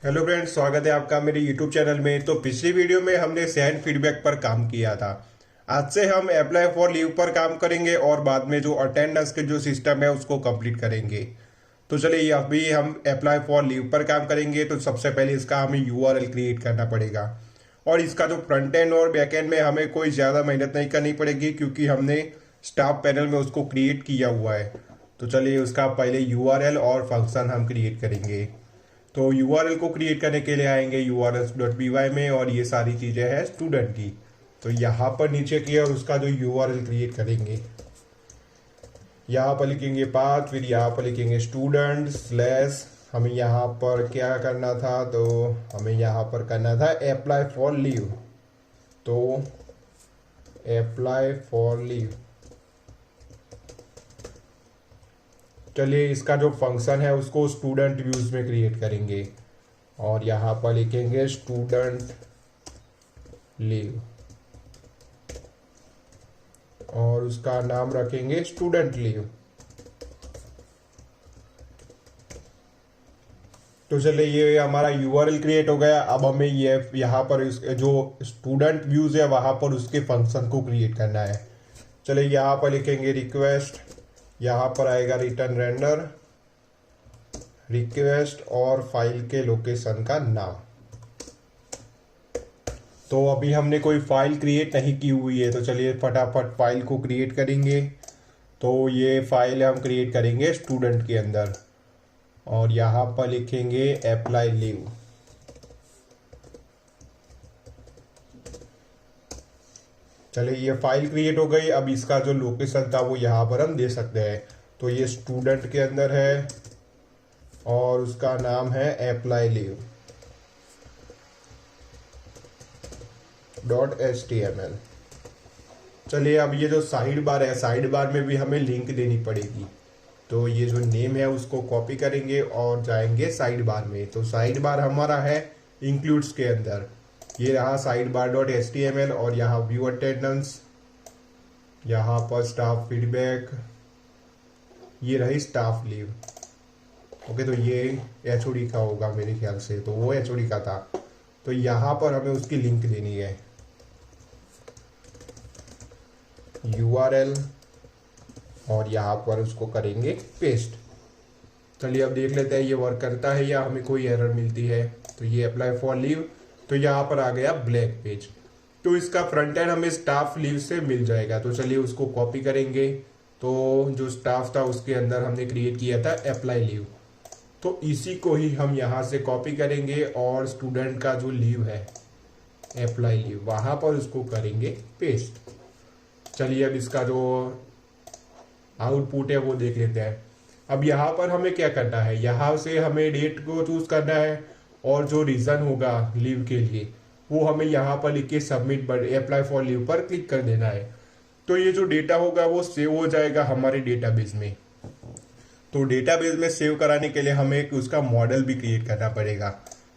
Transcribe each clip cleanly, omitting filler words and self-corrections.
Hello friends, स्वागत है आपका मेरे यूट्यूब चैनल में। तो पिछली वीडियो में हमने सेंड फीडबैक पर काम किया था। आज से हम अप्लाई फॉर लीव पर काम करेंगे और बाद में जो अटेंडेंस के जो सिस्टम है उसको कंप्लीट करेंगे। तो चलिए अभी हम अप्लाई फॉर लीव पर काम करेंगे। तो सबसे पहले इसका हमें यूआरएल क्रिएट करना पड़ेगा और इसका जो फ्रंट एंड और बैक एंड में हमें कोई ज़्यादा मेहनत नहीं करनी पड़ेगी क्योंकि हमने स्टाफ पैनल में उसको क्रिएट किया हुआ है। तो चलिए उसका पहले यूआरएल और फंक्शन हम क्रिएट करेंगे। तो यूआरएल को क्रिएट करने के लिए आएंगे urls.py में और ये सारी चीज़ें हैं स्टूडेंट की। तो यहाँ पर नीचे की और उसका जो यूआरएल क्रिएट करेंगे, यहाँ पर लिखेंगे पाथ, फिर यहाँ पर लिखेंगे स्टूडेंट स्लैश। हमें यहाँ पर क्या करना था, तो हमें यहाँ पर करना था अप्लाई फॉर लीव। तो अप्लाई फॉर लीव, चलिए इसका जो फंक्शन है उसको स्टूडेंट व्यूज में क्रिएट करेंगे और यहाँ पर लिखेंगे स्टूडेंट लीव और उसका नाम रखेंगे स्टूडेंट लीव। तो चलिए ये हमारा यूआरएल क्रिएट हो गया। अब हमें ये यहाँ पर जो स्टूडेंट व्यूज है वहाँ पर उसके फंक्शन को क्रिएट करना है। चलिए यहाँ पर लिखेंगे रिक्वेस्ट, यहाँ पर आएगा रिटर्न रेंडर रिक्वेस्ट और फाइल के लोकेशन का नाम। तो अभी हमने कोई फाइल क्रिएट नहीं की हुई है, तो चलिए फटाफट फाइल को क्रिएट करेंगे। तो ये फाइल हम क्रिएट करेंगे स्टूडेंट के अंदर और यहाँ पर लिखेंगे अप्लाई लीव। चलिए ये फाइल क्रिएट हो गई। अब इसका जो लोकेशन था वो यहाँ पर हम दे सकते हैं। तो ये स्टूडेंट के अंदर है और उसका नाम है अप्लाई लीव .html। चलिए अब ये जो साइड बार है, साइड बार में भी हमें लिंक देनी पड़ेगी। तो ये जो नेम है उसको कॉपी करेंगे और जाएंगे साइड बार में। तो साइड बार हमारा है इंक्लूड्स के अंदर। ये रहा साइड बार .html और यहाँ व्यू अटेंडेंस, यहाँ पर स्टाफ फीडबैक, ये रही स्टाफ लीव। ओके, तो ये एचओडी का होगा मेरे ख्याल से, तो वो एचओडी का था। तो यहाँ पर हमें उसकी लिंक देनी है, यूआरएल, और यहाँ पर उसको करेंगे पेस्ट। चलिए अब देख लेते हैं ये वर्क करता है या हमें कोई एरर मिलती है। तो ये अप्लाई फॉर लीव, तो यहाँ पर आ गया ब्लैक पेज। तो इसका फ्रंट एंड हमें स्टाफ लीव से मिल जाएगा। तो चलिए उसको कॉपी करेंगे। तो जो स्टाफ था उसके अंदर हमने क्रिएट किया था अप्लाई लीव, तो इसी को ही हम यहाँ से कॉपी करेंगे और स्टूडेंट का जो लीव है अप्लाई लीव वहाँ पर उसको करेंगे पेस्ट। चलिए अब इसका जो आउटपुट है वो देख लेते हैं। अब यहाँ पर हमें क्या करना है, यहाँ से हमें डेट को चूज करना है और जो रीजन होगा लीव के लिए वो हमें यहाँ पर लिख के सबमिट अप्लाई फॉर लीव पर क्लिक कर देना है। तो ये जो डेटा होगा वो सेव हो जाएगा हमारे डेटाबेस में। तो डेटाबेस में सेव कराने के लिए हमें उसका मॉडल भी क्रिएट करना पड़ेगा।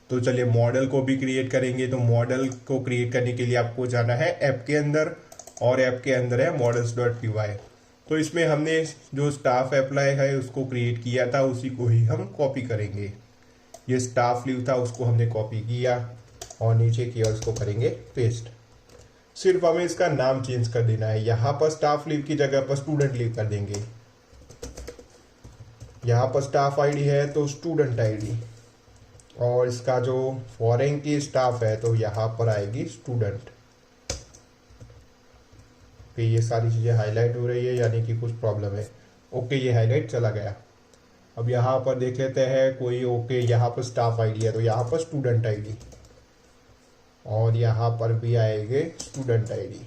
तो चलिए मॉडल को भी क्रिएट करेंगे। तो मॉडल को क्रिएट करने के लिए आपको जाना है ऐप के अंदर और ऐप के अंदर है models.py। तो इसमें हमने जो स्टाफ अप्लाई है उसको क्रिएट किया था उसी को ही हम कॉपी करेंगे। ये स्टाफ लीव था उसको हमने कॉपी किया और नीचे की ओर उसको करेंगे पेस्ट। सिर्फ हमें इसका नाम चेंज कर देना है, यहाँ पर स्टाफ लीव की जगह पर स्टूडेंट लीव कर देंगे। यहाँ पर स्टाफ आईडी है तो स्टूडेंट आईडी, और इसका जो फॉरेन की स्टाफ है तो यहाँ पर आएगी स्टूडेंट। ये सारी चीज़ें हाईलाइट हो रही है, यानी कि कुछ प्रॉब्लम है। ओके, ये हाईलाइट चला गया। अब यहाँ पर देख लेते हैं कोई। ओके, यहाँ पर स्टाफ आईडी है तो यहाँ पर स्टूडेंट आईडी और यहाँ पर भी आएंगे स्टूडेंट आईडी।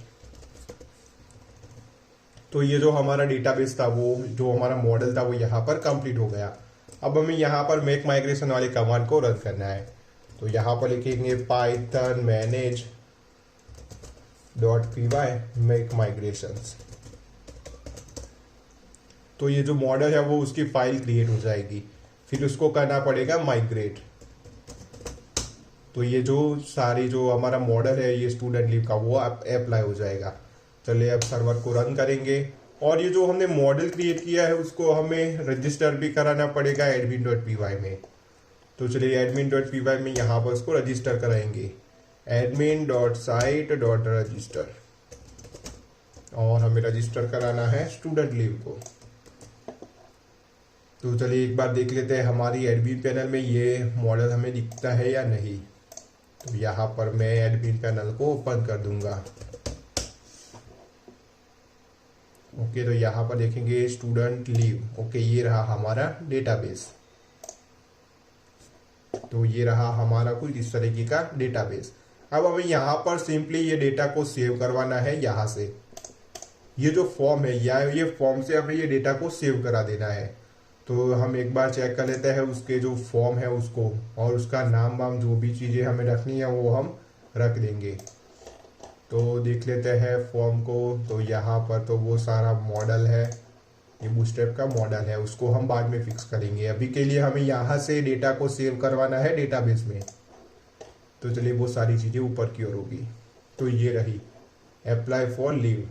तो ये जो हमारा डेटाबेस था, वो जो हमारा मॉडल था वो यहाँ पर कंप्लीट हो गया। अब हमें यहाँ पर मेक माइग्रेशन वाले कमांड को रन करना है। तो यहाँ पर लिखेंगे Python manage .py make migrations. तो ये जो मॉडल है वो उसकी फाइल क्रिएट हो जाएगी, फिर उसको करना पड़ेगा माइग्रेट। तो ये जो सारी जो हमारा मॉडल है ये स्टूडेंट लीव का वो अप्लाई हो जाएगा। चलिए अब सर्वर को रन करेंगे और ये जो हमने मॉडल क्रिएट किया है उसको हमें रजिस्टर भी कराना पड़ेगा admin.py में। तो चलिए admin.py में यहाँ पर उसको रजिस्टर कराएंगे, admin.site.register, और हमें रजिस्टर कराना है स्टूडेंट लीव को। तो चलिए एक बार देख लेते हैं हमारी एडमिन पैनल में ये मॉडल हमें दिखता है या नहीं। तो यहाँ पर मैं एडमिन पैनल को ओपन कर दूंगा। ओके, तो यहाँ पर देखेंगे स्टूडेंट लीव। ओके, ये रहा हमारा डेटाबेस। तो ये रहा हमारा कुछ इस तरीके का डेटाबेस। अब हमें यहाँ पर सिंपली ये डेटा को सेव करवाना है। यहाँ से ये जो फॉर्म है या ये फॉर्म से हमें ये डेटा को सेव करा देना है। तो हम एक बार चेक कर लेते हैं उसके जो फॉर्म है उसको, और उसका नाम वाम जो भी चीज़ें हमें रखनी है वो हम रख देंगे। तो देख लेते हैं फॉर्म को। तो यहाँ पर तो वो सारा मॉडल है, ये बूटस्ट्रैप का मॉडल है, उसको हम बाद में फिक्स करेंगे। अभी के लिए हमें यहाँ से डेटा को सेव करवाना है डेटाबेस में। तो चलिए वो सारी चीज़ें ऊपर की ओर होगी। तो ये रही अप्लाई फॉर लीव,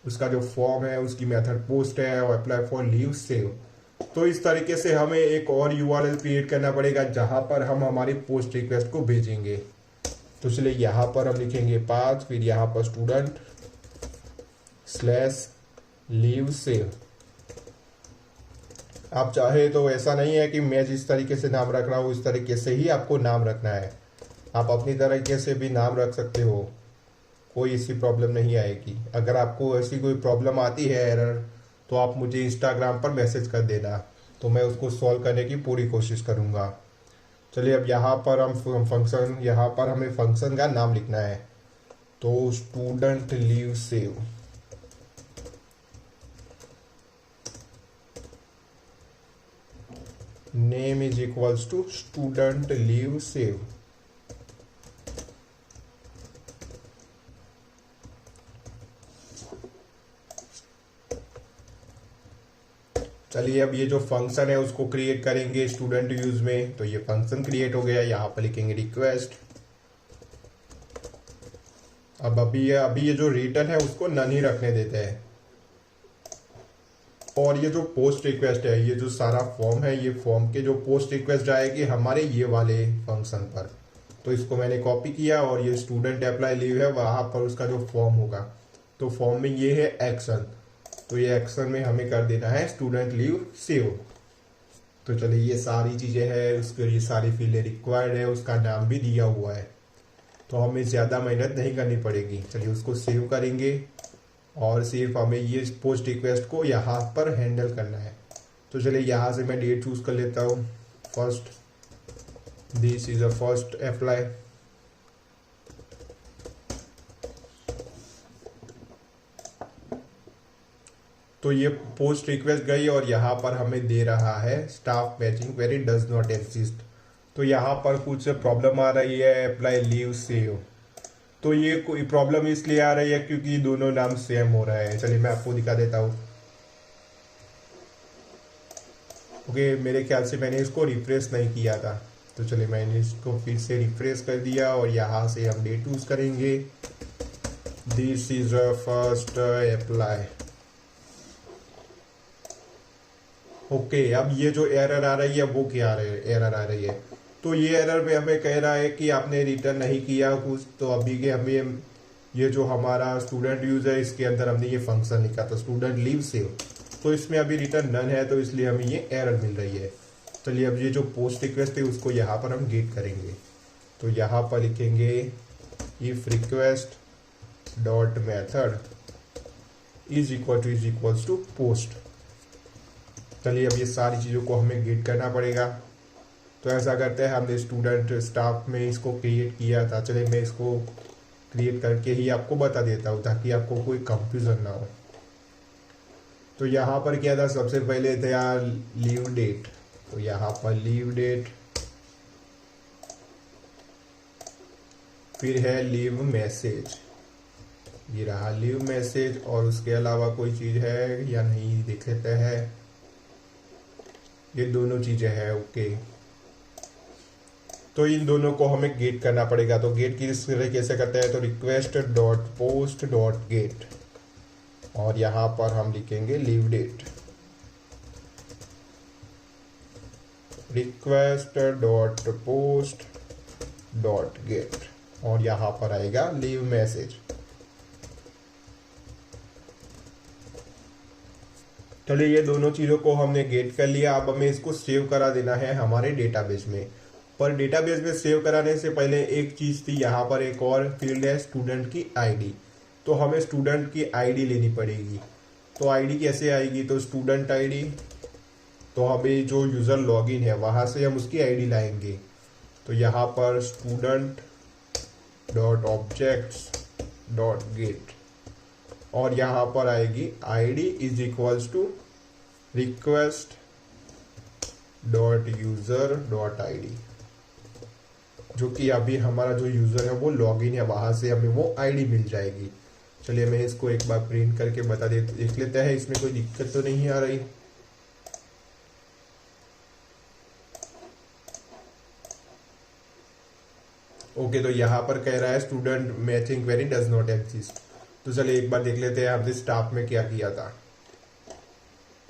उसका जो फॉर्म है उसकी मेथड पोस्ट है, और अप्लाई फॉर लीव सेव। तो इस तरीके से हमें एक और यूआरएल क्रिएट करना पड़ेगा जहां पर हम हमारी पोस्ट रिक्वेस्ट को भेजेंगे। तो चलिए यहाँ पर हम लिखेंगे पाथ, फिर यहाँ पर student/leave save। आप चाहे तो ऐसा नहीं है कि मैं जिस तरीके से नाम रख रहा हूँ उस तरीके से ही आपको नाम रखना है, आप अपनी तरीके से भी नाम रख सकते हो, कोई ऐसी प्रॉब्लम नहीं आएगी। अगर आपको ऐसी कोई प्रॉब्लम आती है एरर, तो आप मुझे इंस्टाग्राम पर मैसेज कर देना, तो मैं उसको सॉल्व करने की पूरी कोशिश करूँगा। चलिए अब यहाँ पर हम फंक्शन, यहाँ पर हमें फंक्शन का नाम लिखना है। तो student leave save, name is equals to student leave save. चलिए अब ये जो फंक्शन है उसको क्रिएट करेंगे स्टूडेंट यूज में। तो ये फंक्शन क्रिएट हो गया, यहाँ पर लिखेंगे रिक्वेस्ट। अब अभी ये जो रिटर्न है उसको नन ही रखने देते हैं, और ये जो पोस्ट रिक्वेस्ट है, ये जो सारा फॉर्म है, ये फॉर्म के जो पोस्ट रिक्वेस्ट जाएगी हमारे ये वाले फंक्शन पर। तो इसको मैंने कॉपी किया, और ये स्टूडेंट अप्लाई लीव है, वहाँ पर उसका जो फॉर्म होगा, तो फॉर्म में ये है एक्शन, तो ये एक्शन में हमें कर देना है स्टूडेंट लीव सेव। तो चलिए ये सारी चीज़ें हैं, उसके लिए सारी फील्ड रिक्वायर्ड है, उसका नाम भी दिया हुआ है, तो हमें ज़्यादा मेहनत नहीं करनी पड़ेगी। चलिए उसको सेव करेंगे, और सिर्फ हमें ये पोस्ट रिक्वेस्ट को यहाँ पर हैंडल करना है। तो चलिए यहाँ से मैं डेट चूज़ कर लेता हूँ, first, this is a first apply. तो ये पोस्ट रिक्वेस्ट गई, और यहाँ पर हमें दे रहा है staff matching query does not exist. तो यहाँ पर कुछ प्रॉब्लम आ रही है अप्लाई लीव सेव। तो ये कोई प्रॉब्लम इसलिए आ रही है क्योंकि दोनों नाम सेम हो रहा है। चलिए मैं आपको दिखा देता हूँ। ओके, मेरे ख्याल से मैंने इसको रिफ्रेश नहीं किया था, तो चलिए मैंने इसको फिर से रिफ्रेश कर दिया, और यहाँ से हम डेट यूज करेंगे, this is a first apply. Okay, अब ये जो एरर आ रही है वो क्या एरर आ रही है? तो ये एरर में हमें कह रहा है कि आपने रिटर्न नहीं किया कुछ। तो अभी के हमें ये जो हमारा स्टूडेंट यूज है इसके अंदर हमने ये फंक्शन लिखा था स्टूडेंट लीव सेव, तो इसमें अभी रिटर्न नन है, तो इसलिए हमें ये एरर मिल रही है। चलिए अब ये जो पोस्ट रिक्वेस्ट है उसको यहाँ पर हम गेट करेंगे। तो यहाँ पर लिखेंगे if request dot method is equals to post. चलिए अब ये सारी चीज़ों को हमें गेट करना पड़ेगा। तो ऐसा करते हैं, हमने स्टूडेंट स्टाफ में इसको क्रिएट किया था। चलिए मैं इसको क्रिएट करके ही आपको बता देता हूँ ताकि आपको कोई कंफ्यूजन ना हो। तो यहाँ पर क्या था, सबसे पहले था लीव डेट। तो यहाँ पर लीव डेट, फिर है लीव मैसेज, ये रहा लीव मैसेज। और उसके अलावा कोई चीज़ है या नहीं देख लेते हैं। ये दोनों चीज़ें हैं। ओके, तो इन दोनों को हमें गेट करना पड़ेगा। तो गेट किस तरीके से करते हैं, तो request dot post dot get, और यहाँ पर हम लिखेंगे leave date, request dot post dot get, और यहाँ पर आएगा लीव मैसेज। चलिए ये दोनों चीज़ों को हमने गेट कर लिया। अब हमें इसको सेव करा देना है हमारे डेटाबेस में। पर डेटाबेस में सेव कराने से पहले एक चीज़ थी, यहाँ पर एक और फील्ड है स्टूडेंट की आईडी। तो हमें स्टूडेंट की आईडी लेनी पड़ेगी। तो आईडी कैसे आएगी? तो स्टूडेंट आईडी, तो हमें जो यूज़र लॉगिन है वहाँ से हम उसकी आईडी लाएंगे। तो यहाँ पर student dot objects dot get, और यहाँ पर आएगी ID is equals to request dot user dot ID, जो कि अभी हमारा जो यूज़र है वो लॉगिन है, वहाँ से हमें वो आईडी मिल जाएगी। चलिए मैं इसको एक बार प्रिंट करके बता देख लेते हैं, इसमें कोई दिक्कत तो नहीं आ रही। ओके, तो यहाँ पर कह रहा है student matching query does not exist. तो चलिए एक बार देख लेते हैं हमने स्टाफ में क्या किया था।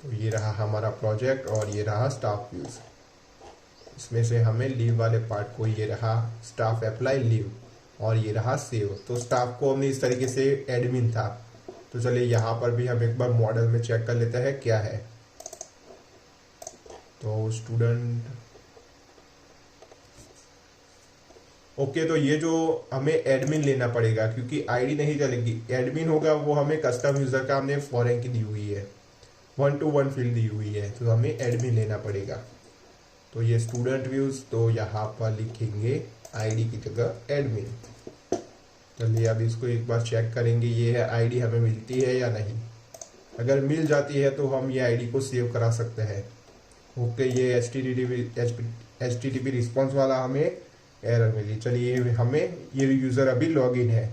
तो ये रहा हमारा प्रोजेक्ट और ये रहा स्टाफ व्यूज। इसमें से हमें लीव वाले पार्ट को, ये रहा स्टाफ अप्लाई लीव और ये रहा सेव। तो स्टाफ को हमने इस तरीके से एडमिन था। तो चलिए यहाँ पर भी हम एक बार मॉडल में चेक कर लेते हैं क्या है। तो स्टूडेंट, ओके, तो ये जो हमें एडमिन लेना पड़ेगा क्योंकि आईडी नहीं चलेगी, एडमिन होगा वो हमें कस्टम यूजर का हमने फॉरेन की दी हुई है, 1 to 1 फील्ड दी हुई है, तो हमें एडमिन लेना पड़ेगा। तो ये स्टूडेंट व्यूज, तो यहाँ पर लिखेंगे आईडी की जगह एडमिन। चलिए अब इसको एक बार चेक करेंगे ये है आईडी हमें मिलती है या नहीं। अगर मिल जाती है तो हम ये आईडी को सेव करा सकते हैं। ओके, ये HTTP रिस्पॉन्स वाला हमें एरर मिली। चलिए हमें ये यूज़र अभी लॉगिन है,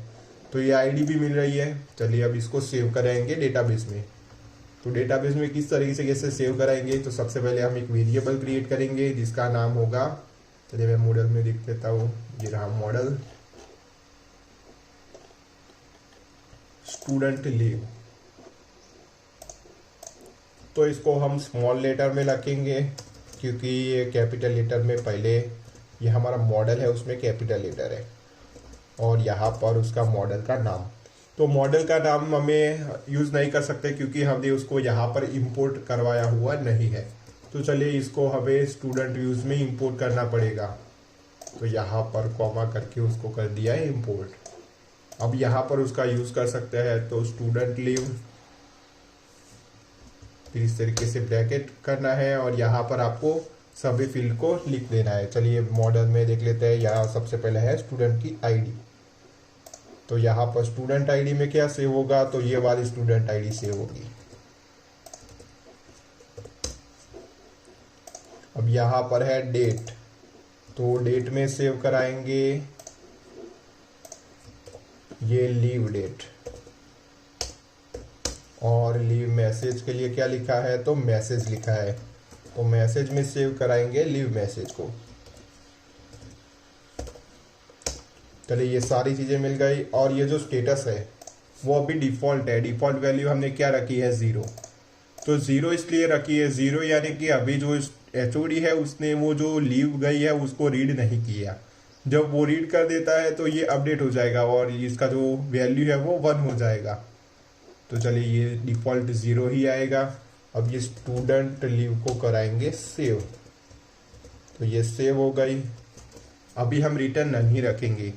तो ये आईडी भी मिल रही है। चलिए अब इसको सेव कराएंगे डेटाबेस में। तो डेटाबेस में किस तरीके से कैसे सेव कराएंगे? तो सबसे पहले हम एक वेरिएबल क्रिएट करेंगे जिसका नाम होगा, चलिए मैं मॉडल में लिख देता हूँ, ये रहा मॉडल स्टूडेंट लीव। तो इसको हम स्मॉल लेटर में रखेंगे क्योंकि ये कैपिटल लेटर में पहले ये हमारा मॉडल है उसमें कैपिटल लेटर है, और यहाँ पर उसका मॉडल का नाम। तो मॉडल का नाम हमें यूज़ नहीं कर सकते क्योंकि हमने उसको यहाँ पर इंपोर्ट करवाया हुआ नहीं है। तो चलिए इसको हमें स्टूडेंट व्यूज़ में इंपोर्ट करना पड़ेगा। तो यहाँ पर कॉमा करके उसको कर दिया है इंपोर्ट। अब यहाँ पर उसका यूज़ कर सकते हैं। तो स्टूडेंट लीव, फिर इस तरीके से ब्रैकेट करना है और यहाँ पर आपको सभी फील्ड को लिख देना है। चलिए मॉडल में देख लेते हैं। यहाँ सबसे पहले है स्टूडेंट की आईडी। तो यहाँ पर स्टूडेंट आईडी में क्या सेव होगा? तो ये वाली स्टूडेंट आईडी सेव होगी। अब यहाँ पर है डेट, तो डेट में सेव कराएंगे ये लीव डेट, और लीव मैसेज के लिए क्या लिखा है? तो मैसेज लिखा है, तो मैसेज में सेव कराएंगे लीव मैसेज को। चलिए ये सारी चीज़ें मिल गई। और ये जो स्टेटस है वो अभी डिफ़ॉल्ट है। डिफ़ॉल्ट वैल्यू हमने क्या रखी है? 0। तो 0 इसलिए रखी है, 0 यानी कि अभी जो HOD है उसने वो जो लीव गई है उसको रीड नहीं किया। जब वो रीड कर देता है तो ये अपडेट हो जाएगा और इसका जो वैल्यू है वो 1 हो जाएगा। तो चलिए ये डिफ़ॉल्ट 0 ही आएगा। अब ये स्टूडेंट लीव को कराएंगे सेव। तो ये सेव हो गई। अभी हम रिटर्न नहीं रखेंगे,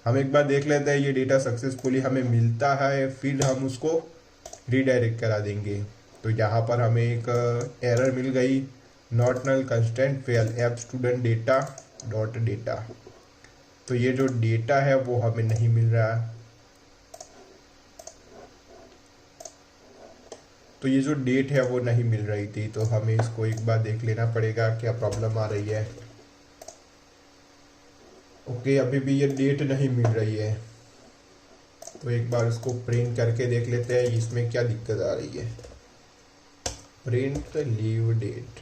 हम एक बार देख लेते हैं ये डेटा सक्सेसफुली हमें मिलता है, फिर हम उसको रीडायरेक्ट करा देंगे। तो यहाँ पर हमें एक एरर मिल गई, not null constant fail app student data dot data. तो ये जो डेटा है वो हमें नहीं मिल रहा। तो ये जो डेट है वो नहीं मिल रही थी, तो हमें इसको एक बार देख लेना पड़ेगा क्या प्रॉब्लम आ रही है। ओके, अभी भी ये डेट नहीं मिल रही है, तो एक बार इसको प्रिंट करके देख लेते हैं इसमें क्या दिक्कत आ रही है। प्रिंट लीव डेट,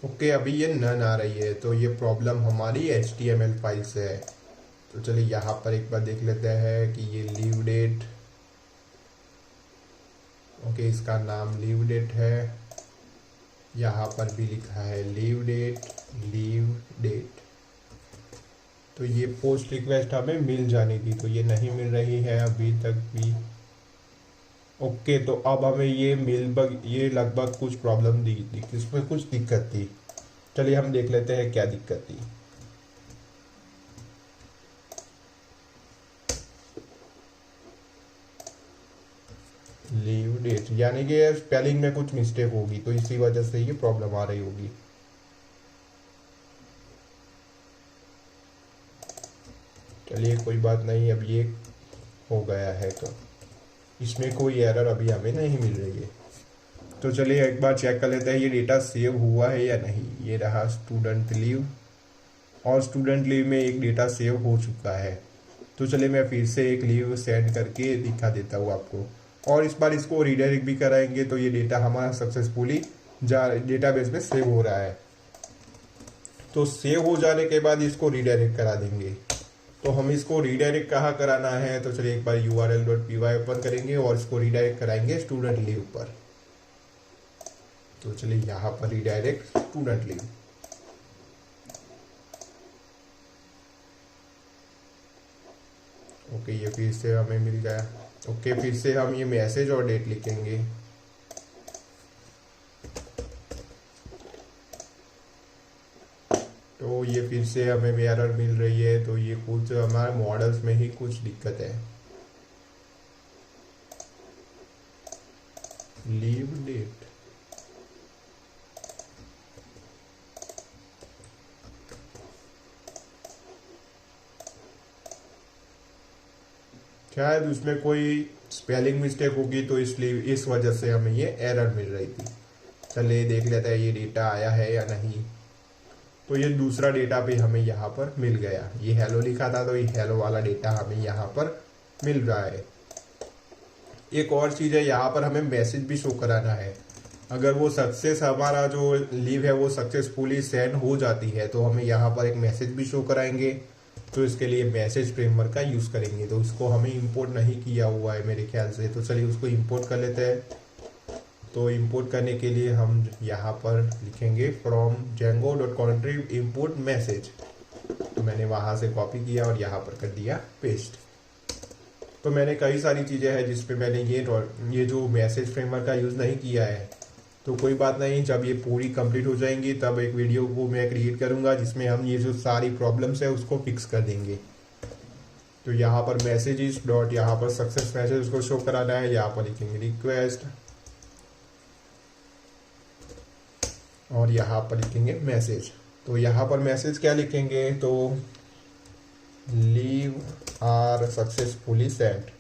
ओके, अभी ये नन आ रही है, तो ये प्रॉब्लम हमारी HTML फाइल से है। तो चलिए यहाँ पर एक बार देख लेते हैं कि ये लीव डेट, ओके इसका नाम लीव डेट है, यहाँ पर भी लिखा है लीव डेट। तो ये पोस्ट रिक्वेस्ट हमें मिल जानी थी, तो ये नहीं मिल रही है अभी तक भी। ओके, तो अब हमें ये लगभग कुछ प्रॉब्लम दी इसमें कुछ दिक्कत थी। चलिए हम देख लेते हैं क्या दिक्कत थी। लीव डेट यानी कि स्पेलिंग में कुछ मिस्टेक होगी, तो इसी वजह से ये प्रॉब्लम आ रही होगी। चलिए कोई बात नहीं, अब ये हो गया है, तो इसमें कोई एरर अभी हमें नहीं मिल रही है। तो चलिए एक बार चेक कर लेते हैं ये डेटा सेव हुआ है या नहीं। ये रहा स्टूडेंट लीव, और स्टूडेंट लीव में एक डेटा सेव हो चुका है। तो चलिए मैं फिर से एक लीव सेंड करके दिखा देता हूँ आपको, और इस बार इसको रीडायरेक्ट भी कराएंगे, तो ये डेटा हमारा सक्सेसफुली डेटाबेस में सेव हो रहा है। तो सेव हो जाने के बाद इसको रीडायरेक्ट करा देंगे। तो हम इसको रीडायरेक्ट कहाँ कराना है, तो चलिए एक बार url.py ओपन करेंगे और इसको रीडायरेक्ट कराएंगे स्टूडेंट लीव पर। तो चलिए यहाँ पर रीडायरेक्ट स्टूडेंट लीव। ओके, ये फिर से हमें मिल गया। ओके, फिर से हम ये मैसेज और डेट लिखेंगे। तो ये फिर से हमें एरर मिल रही है, तो ये कुछ हमारे मॉडल्स में ही कुछ दिक्कत है। लीव डेट, शायद उसमें कोई स्पेलिंग मिस्टेक होगी, तो इसलिए इस वजह से हमें ये एरर मिल रही थी। चलिए देख लेते हैं ये डेटा आया है या नहीं। तो ये दूसरा डेटा भी हमें यहाँ पर मिल गया। ये हेलो लिखा था, तो ये हेलो वाला डेटा हमें यहाँ पर मिल रहा है। एक और चीज़ है, यहाँ पर हमें मैसेज भी शो कराना है। अगर वो सक्सेस, हमारा जो लीव है वो सक्सेसफुली सेंड हो जाती है, तो हमें यहाँ पर एक मैसेज भी शो कराएंगे। तो इसके लिए मैसेज फ्रेमवर्क का यूज़ करेंगे। तो उसको हमें इंपोर्ट नहीं किया हुआ है मेरे ख्याल से, तो चलिए उसको इंपोर्ट कर लेते हैं। तो इंपोर्ट करने के लिए हम यहाँ पर लिखेंगे फ्रॉम django.contrib import मैसेज। तो मैंने वहाँ से कॉपी किया और यहाँ पर कर दिया पेस्ट। तो मैंने कई सारी चीज़ें हैं जिस पे मैंने ये जो मैसेज फ्रेमवर्क का यूज़ नहीं किया है। तो कोई बात नहीं, जब ये पूरी कंप्लीट हो जाएंगी तब एक वीडियो को मैं क्रिएट करूँगा जिसमें हम ये जो सारी प्रॉब्लम्स है उसको फिक्स कर देंगे। तो यहाँ पर मैसेजेस डॉट यहाँ पर सक्सेस मैसेज उसको शो कराना है। यहाँ पर लिखेंगे रिक्वेस्ट और यहाँ पर लिखेंगे मैसेज। तो यहाँ पर मैसेज क्या लिखेंगे, तो लीव आर सक्सेसफुली सेंट।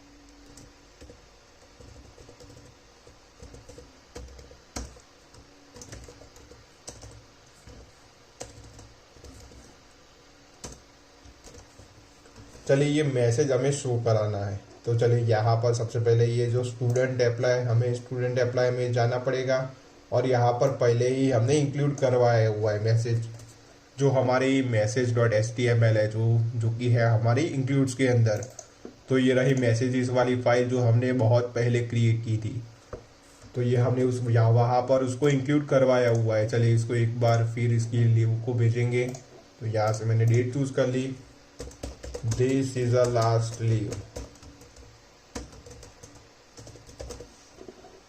चलिए ये मैसेज हमें शो कराना है। तो चलिए यहाँ पर सबसे पहले ये जो स्टूडेंट अप्लाई, हमें स्टूडेंट अप्लाई में जाना पड़ेगा, और यहाँ पर पहले ही हमने इंक्लूड करवाया हुआ है मैसेज, जो हमारी मैसेज.html है, जो कि है हमारी इंक्लूड्स के अंदर। तो ये रही मैसेजेस वाली फाइल जो हमने बहुत पहले क्रिएट की थी। तो ये हमने वहाँ पर उसको इंक्लूड करवाया हुआ है। चलिए इसको एक बार फिर इसकी लीव को भेजेंगे। तो यहाँ से मैंने डेट चूज कर ली, this is a last leave.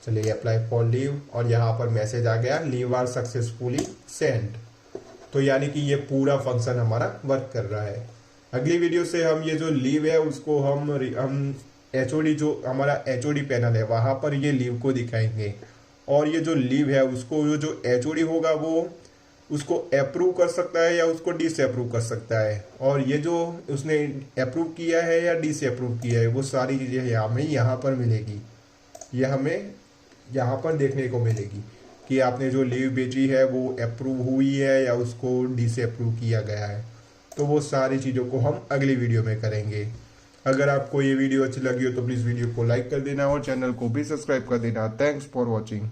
चलिए अप्लाई फॉर लीव, और यहाँ पर मैसेज आ गया लीव आर सक्सेसफुली सेंट। तो यानी कि ये पूरा फंक्शन हमारा वर्क कर रहा है। अगली वीडियो से हम ये जो लीव है उसको हम HOD, जो हमारा HOD पैनल है वहाँ पर ये लीव को दिखाएंगे, और ये जो लीव है उसको जो HOD होगा वो उसको अप्रूव कर सकता है या उसको डिसअप्रूव कर सकता है, और ये जो उसने अप्रूव किया है या डिसअप्रूव किया है वो सारी चीज़ें हमें यहाँ पर मिलेगी। ये हमें यहाँ पर देखने को मिलेगी कि आपने जो लीव भेजी है वो अप्रूव हुई है या उसको डिसअप्रूव किया गया है। तो वो सारी चीज़ों को हम अगली वीडियो में करेंगे। अगर आपको ये वीडियो अच्छी लगी हो तो प्लीज़ वीडियो को लाइक कर देना और चैनल को भी सब्सक्राइब कर देना। Thanks for watching.